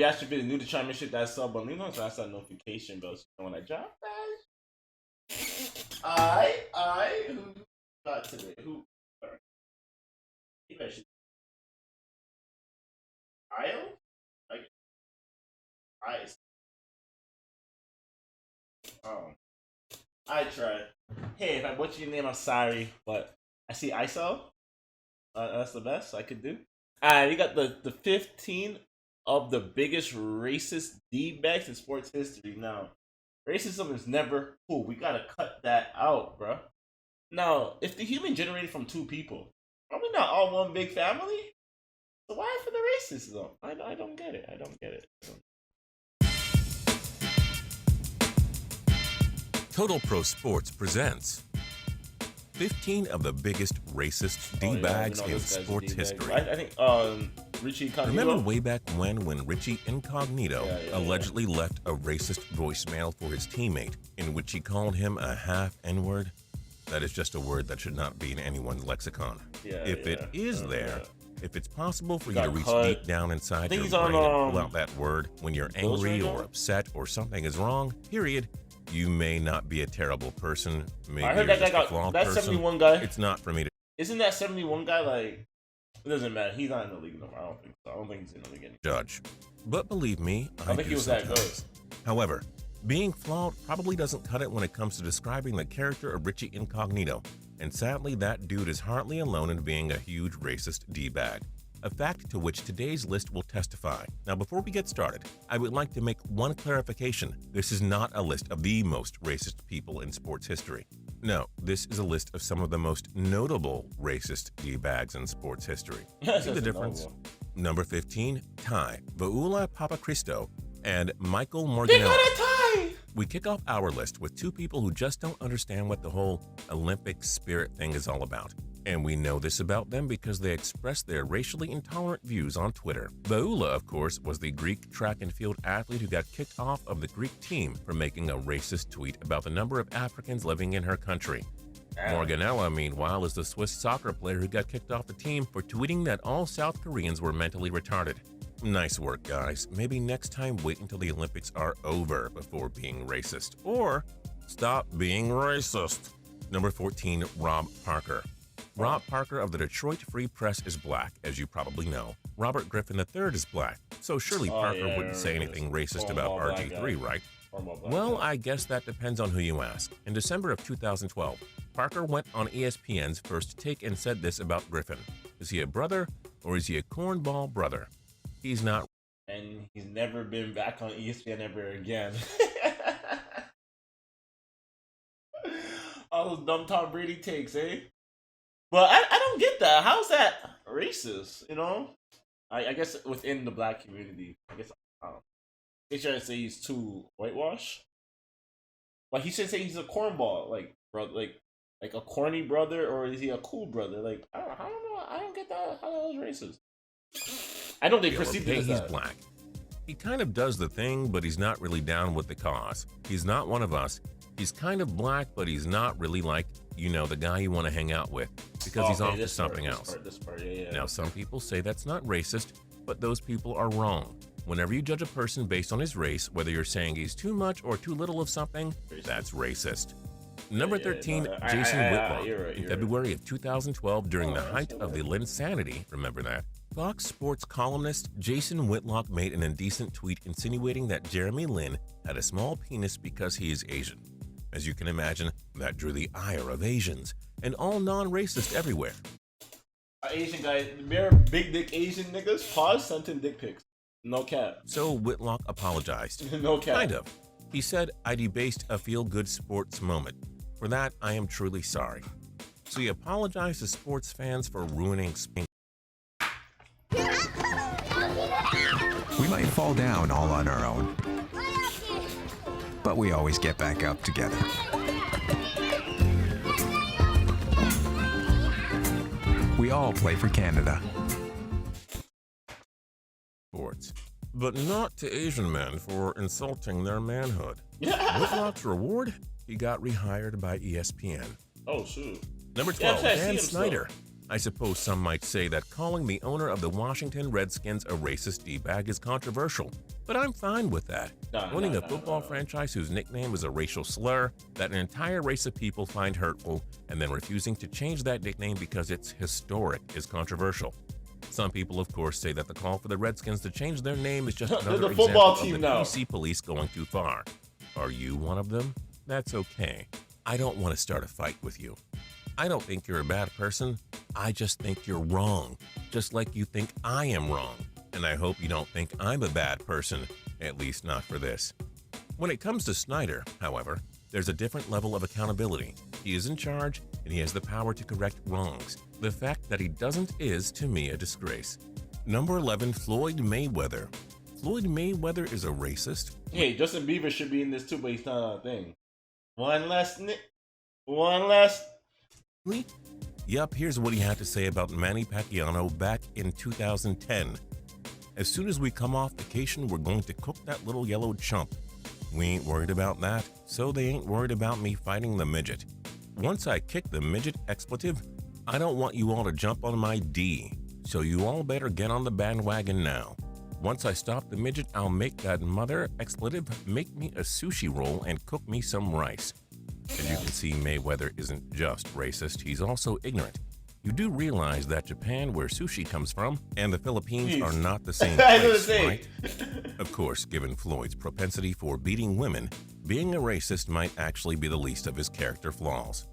you actually been new to try and shit that sub on Lino, so that's that notification bell. So when I drop that, who got today? Who? Maybe I should. Kyle? Like, Ice. I tried. Hey, if I butchered your name, I'm sorry, but I see ISO. That's the best I could do. Alright, we got the 15 of the biggest racist D-bags in sports history. Now, racism is never cool. We gotta cut that out, bro. Now, if the human generated from two people, are we not all one big family? So why for the racism? I don't get it. I don't get it. Total Pro Sports presents 15 of the biggest racist D-bags in sports history. I think Richie Incognito. Remember way back when Richie Incognito allegedly left a racist voicemail for his teammate in which he called him a half N-word? That is just a word that should not be in anyone's lexicon. If it is there, if it's possible for you to reach deep down inside your brain and pull out that word when you're angry or upset or something is wrong, period, you may not be a terrible person. Maybe I heard you're that guy just a flawed that person. 71 guy. It's not for me to. Isn't that 71 guy like? It doesn't matter. He's not in the league no more. I don't think so. I don't think he's in the league anymore. Judge. But believe me, I think he was that good. However, being flawed probably doesn't cut it when it comes to describing the character of Richie Incognito. And sadly, that dude is hardly alone in being a huge racist D-bag. A fact to which today's list will testify. Now, before we get started, I would like to make one clarification. This is not a list of the most racist people in sports history. No, this is a list of some of the most notable racist D-bags in sports history. See the difference? Number 15, Ty Voula Papacristo and Michael Morganelli. They got a tie! We kick off our list with two people who just don't understand what the whole Olympic spirit thing is all about. And we know this about them because they express their racially intolerant views on Twitter. Voula, of course, was the Greek track and field athlete who got kicked off of the Greek team for making a racist tweet about the number of Africans living in her country. Morganella, meanwhile, is the Swiss soccer player who got kicked off the team for tweeting that all South Koreans were mentally retarded. Nice work, guys. Maybe next time wait until the Olympics are over before being racist. Or stop being racist. Number 14, Rob Parker. Rob Parker of the Detroit Free Press is black, as you probably know. Robert Griffin III is black, so surely Parker wouldn't say anything racist about RG3, right? Well, I guess that depends on who you ask. In December of 2012, Parker went on ESPN's First Take and said this about Griffin. Is he a brother, or is he a cornball brother? He's not. And he's never been back on ESPN ever again. All those dumb Tom Brady takes, eh? But I don't get that. How's that racist? You know, I guess within the black community, I guess they try to say he's too whitewashed. Like he should say he's a cornball, like brother, like a corny brother, or is he a cool brother? Like I don't know. I don't get that. How that was racist. I know they perceive it as he's black. He kind of does the thing, but he's not really down with the cause. He's not one of us. He's kind of black, but he's not really like, you know, the guy you want to hang out with because he's off to something else. Now, some people say that's not racist, but those people are wrong. Whenever you judge a person based on his race, whether you're saying he's too much or too little of something, that's racist. Number 13, Jason Whitlock. In February of 2012, during the height of the Linsanity, remember that? Fox Sports columnist Jason Whitlock made an indecent tweet insinuating that Jeremy Lin had a small penis because he is Asian. As you can imagine, that drew the ire of Asians and all non-racists everywhere. Asian guy, big dick Asian niggas, pause, sent in dick pics. No cap. So Whitlock apologized. No cap. Kind of. He said, I debased a feel-good sports moment. For that, I am truly sorry. So he apologized to sports fans for ruining Spain. We might fall down all on our own, but we always get back up together. We all play for Canada. Sports, but not to Asian men for insulting their manhood. Whitlock's reward? He got rehired by ESPN. Oh, shoot. Number 12, Dan Snyder. I suppose some might say that calling the owner of the Washington Redskins a racist D-bag is controversial, but I'm fine with that. Owning a football franchise whose nickname is a racial slur that an entire race of people find hurtful and then refusing to change that nickname because it's historic is controversial. Some people, of course, say that the call for the Redskins to change their name is just another example of the PC police going too far. Are you one of them? That's okay. I don't want to start a fight with you. I don't think you're a bad person. I just think you're wrong, just like you think I am wrong. And I hope you don't think I'm a bad person, at least not for this. When it comes to Snyder, however, there's a different level of accountability. He is in charge, and he has the power to correct wrongs. The fact that he doesn't is, to me, a disgrace. Number 11, Floyd Mayweather. Floyd Mayweather is a racist. Hey, Justin Bieber should be in this too, but he's not a thing. One less. Yup, here's what he had to say about Manny Pacquiao back in 2010. As soon as we come off vacation, we're going to cook that little yellow chump. We ain't worried about that, so they ain't worried about me fighting the midget. Once I kick the midget expletive, I don't want you all to jump on my D, so you all better get on the bandwagon now. Once I stop the midget, I'll make that mother expletive make me a sushi roll and cook me some rice. As you can see, Mayweather isn't just racist, he's also ignorant. You do realize that Japan, where sushi comes from, and the Philippines are not the same place, right? Of course, given Floyd's propensity for beating women, being a racist might actually be the least of his character flaws.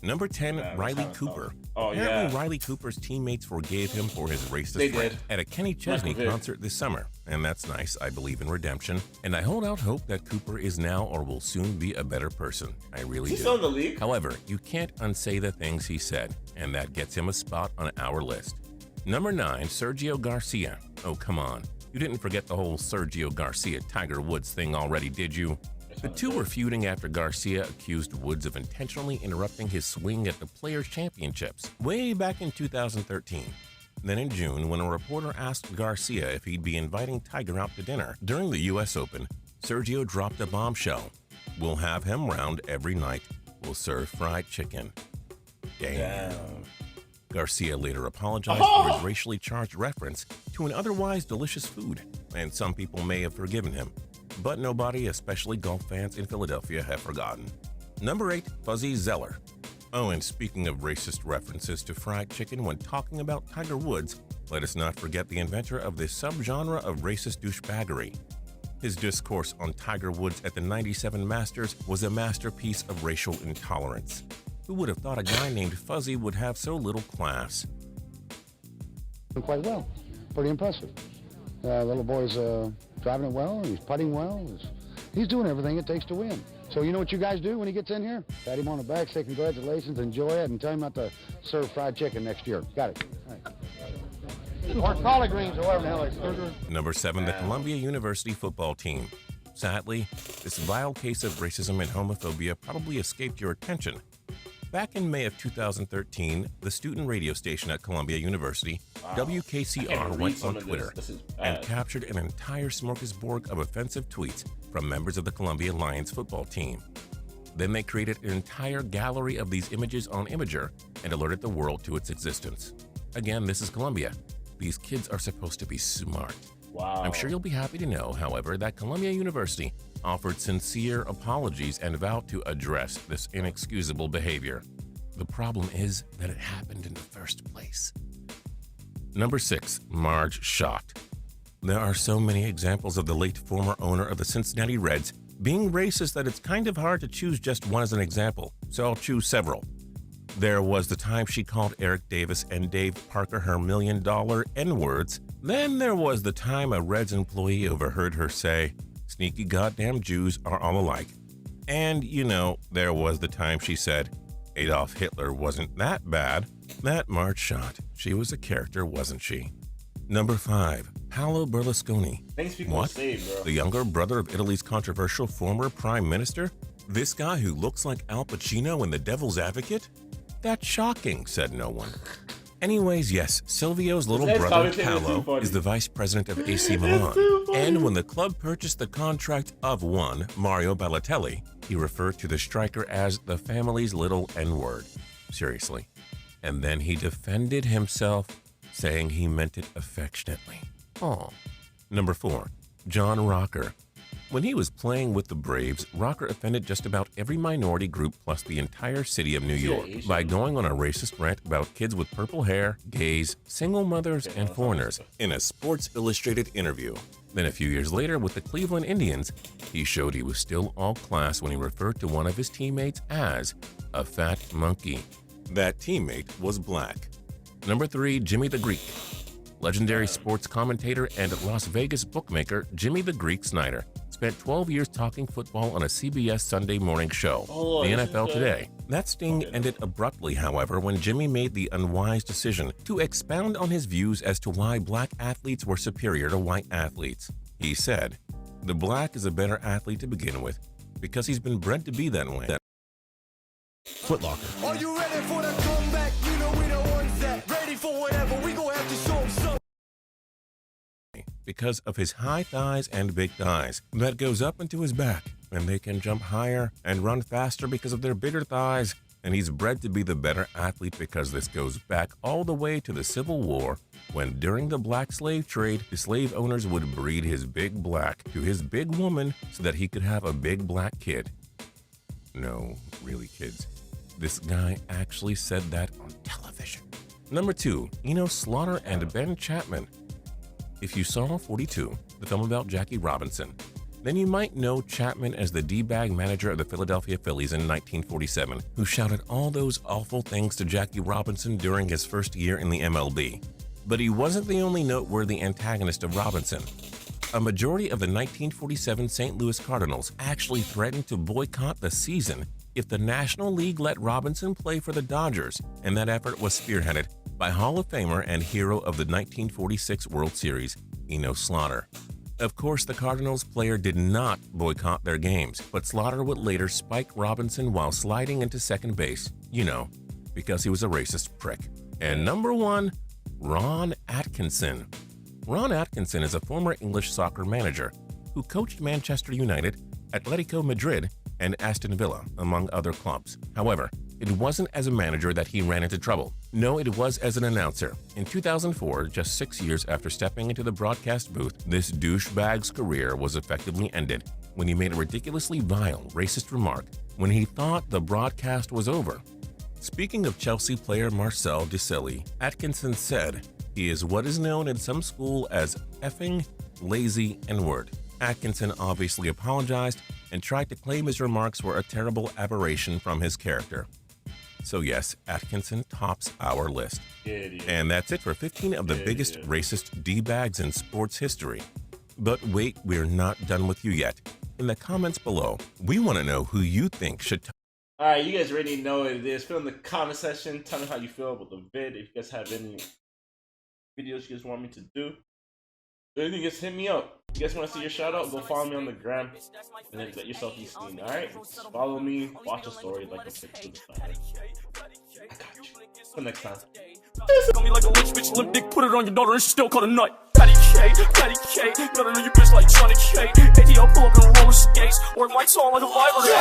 Number 10, Riley Cooper. Apparently, Riley Cooper's teammates forgave him for his racist rant at a Kenny Chesney concert this summer. And that's nice. I believe in redemption. And I hold out hope that Cooper is now or will soon be a better person. I really do. He's still in the league. However, you can't unsay the things he said, and that gets him a spot on our list. Number 9, Sergio Garcia. Oh, come on. You didn't forget the whole Sergio Garcia-Tiger Woods thing already, did you? The two were feuding after Garcia accused Woods of intentionally interrupting his swing at the Players' Championships way back in 2013. Then in June, when a reporter asked Garcia if he'd be inviting Tiger out to dinner during the U.S. Open, Sergio dropped a bombshell. We'll have him round every night. We'll serve fried chicken. Damn. Garcia later apologized for his racially charged reference to an otherwise delicious food, and some people may have forgiven him. But nobody, especially golf fans in Philadelphia, have forgotten. Number 8, Fuzzy Zeller. Oh, and speaking of racist references to fried chicken when talking about Tiger Woods, let us not forget the inventor of this subgenre of racist douchebaggery. His discourse on Tiger Woods at the '97 Masters was a masterpiece of racial intolerance. Who would have thought a guy named Fuzzy would have so little class? Quite well. Pretty impressive. Little boy's driving it well, he's putting well, he's doing everything it takes to win. So you know what you guys do when he gets in here? Pat him on the back, say congratulations, enjoy it, and tell him not to serve fried chicken next year. Got it. All right. Or collard greens, or whatever the hell they serve. Number 7, the Columbia University football team. Sadly, this vile case of racism and homophobia probably escaped your attention. Back in May of 2013, the student radio station at Columbia University, WKCR, went on Twitter and captured an entire smorgasbord of offensive tweets from members of the Columbia Lions football team. Then they created an entire gallery of these images on Imager and alerted the world to its existence. Again, this is Columbia. These kids are supposed to be smart. Wow. I'm sure you'll be happy to know, however, that Columbia University offered sincere apologies and vowed to address this inexcusable behavior. The problem is that it happened in the first place. Number 6, Marge Schott. There are so many examples of the late former owner of the Cincinnati Reds being racist that it's kind of hard to choose just one as an example, so I'll choose several. There was the time she called Eric Davis and Dave Parker her $1 million N-words. Then there was the time a Reds employee overheard her say, "Sneaky goddamn Jews are all alike." And, you know, there was the time she said, Adolf Hitler wasn't that bad. That Marge Schott. She was a character, wasn't she? Number 5, Paolo Berlusconi. What? The younger brother of Italy's controversial former prime minister? This guy who looks like Al Pacino in The Devil's Advocate? That's shocking, said no one. Anyways, yes, Silvio's little brother, Paolo, is the vice president of AC Milan. And when the club purchased the contract of one, Mario Balotelli, he referred to the striker as the family's little N-word. Seriously. And then he defended himself, saying he meant it affectionately. Aw. Number 4. John Rocker. When he was playing with the Braves, Rocker offended just about every minority group plus the entire city of New York by going on a racist rant about kids with purple hair, gays, single mothers, and foreigners in a Sports Illustrated interview. Then a few years later with the Cleveland Indians, he showed he was still all class when he referred to one of his teammates as a fat monkey. That teammate was black. Number 3, Jimmy the Greek. Legendary sports commentator and Las Vegas bookmaker Jimmy the Greek Snyder spent 12 years talking football on a CBS Sunday morning show, The NFL Today. That sting ended abruptly, however, when Jimmy made the unwise decision to expound on his views as to why black athletes were superior to white athletes. He said, "The black is a better athlete to begin with because he's been bred to be that way." Foot Locker. Are you ready for the comeback? You know we the ones that ready for whatever. We gon' have to show them something. Because of his high thighs and big thighs that goes up into his back, and they can jump higher and run faster because of their bigger thighs, and he's bred to be the better athlete because this goes back all the way to the Civil War, when during the black slave trade, the slave owners would breed his big black to his big woman so that he could have a big black kid. No, really, kids. This guy actually said that on television. Number 2, Enos Slaughter and Ben Chapman. If you saw 42, the film about Jackie Robinson, then you might know Chapman as the D-bag manager of the Philadelphia Phillies in 1947, who shouted all those awful things to Jackie Robinson during his first year in the MLB. But he wasn't the only noteworthy antagonist of Robinson. A majority of the 1947 St. Louis Cardinals actually threatened to boycott the season if the National League let Robinson play for the Dodgers, and that effort was spearheaded by Hall of Famer and hero of the 1946 World Series, Enos Slaughter. Of course, the Cardinals player did not boycott their games, but Slaughter would later spike Robinson while sliding into second base, because he was a racist prick. And number 1, Ron Atkinson. Ron Atkinson is a former English soccer manager who coached Manchester United, Atletico Madrid, and Aston Villa, among other clubs. However, it wasn't as a manager that he ran into trouble. No, it was as an announcer. In 2004, just 6 years after stepping into the broadcast booth, this douchebag's career was effectively ended when he made a ridiculously vile, racist remark when he thought the broadcast was over. Speaking of Chelsea player Marcel Desailly, Atkinson said, "He is what is known in some school as effing, lazy, N-word." Atkinson obviously apologized and tried to claim his remarks were a terrible aberration from his character. So yes, Atkinson tops our list. And that's it for 15 of the biggest racist D-bags in sports history. But wait, we're not done with you yet. In the comments below, we want to know who you think should Alright, you guys already know what it is. Fill in the comment section. Tell me how you feel about the vid. If you guys have any videos you guys want me to do, anything, just hit me up. If you guys want to see your shout out, go follow me on the gram and then get yourself these seen. Alright? Follow me, watch a story, like a picture. I got you. Till next time. Got me like a rich bitch, limp dick, put it on your daughter and she still call it nut. Patty K, gotta know your bitch like Johnny K. ATL pull up in roller skates, or lights on like a library.